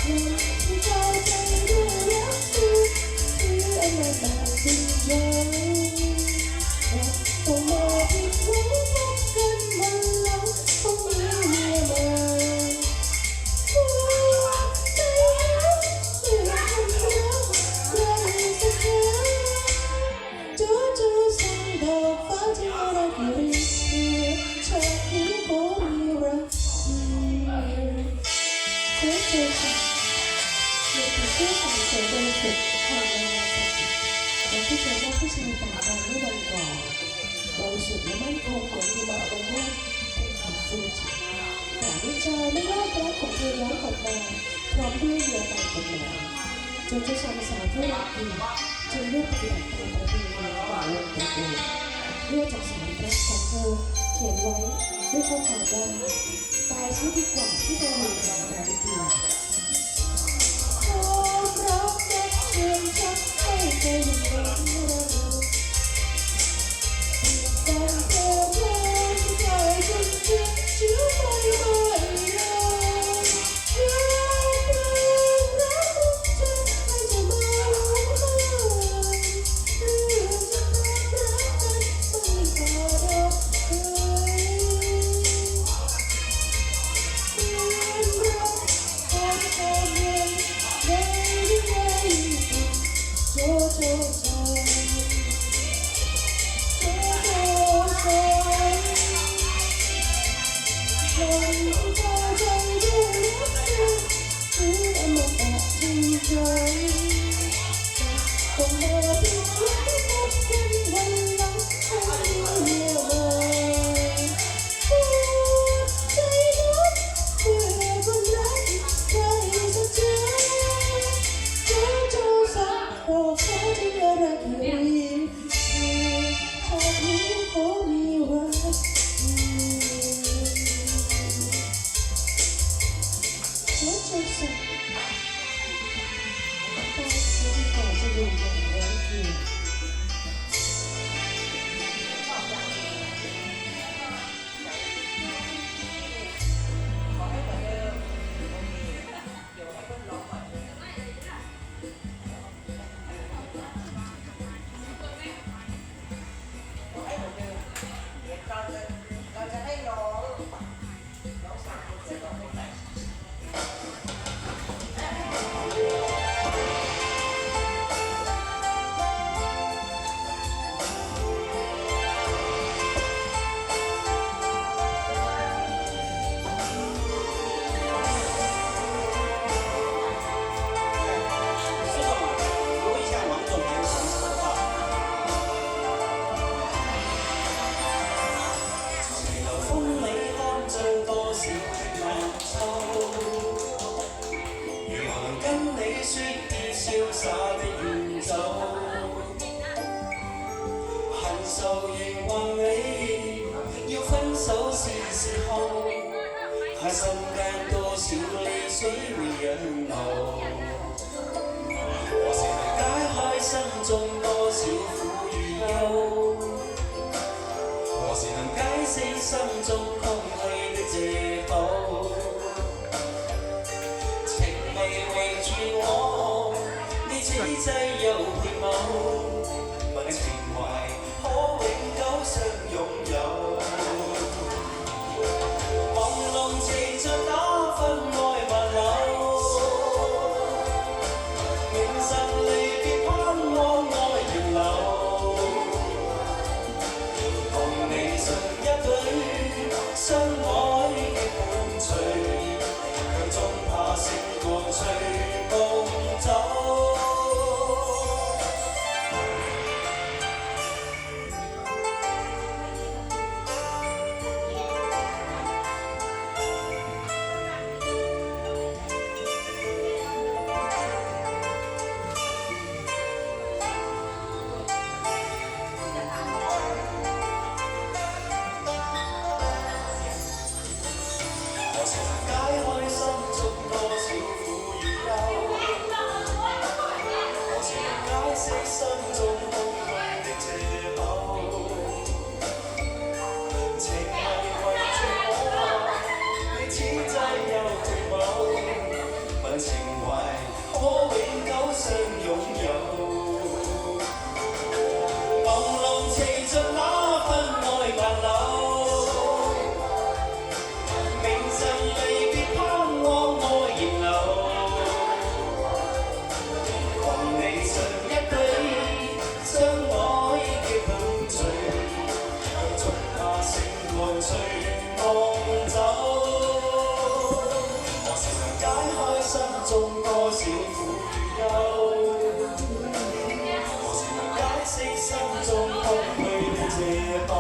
ที่เจอว่าผู้ชายต่างกันเมื่อวันก่อนบริสุทธิ์และมั่นคงของดีมาบนโลกเป็นของฟูจิแต่วิจารไม่ว่ารักของเธอย้อนกลับมาพร้อมด้วยเรือใบกฎหมายจนเจ้าชายสาวผู้รักดีจึงเลือกปฏิบัติตามประเพณีของวงตระกูลเลือกจากสารรักของเธอเขียนไว้ด้วยข้อความว่าตายซะดีกว่าที่จะมีแต่รายเดียว看世間多少淚水會湧流，何時能解開心中多少苦與憂？何時能解釋心中空虛的藉口？情未圍住我，你此際又回眸，問情懷可永久相擁有。擁有。朦朧騎着那份愛白柳，明晨離別盼望愛燃流。共你唱一句，相愛叫碰醉，逐下醒來隨夢走。何時能解開心中多少苦與憂？何時能解釋心中空虛的藉口？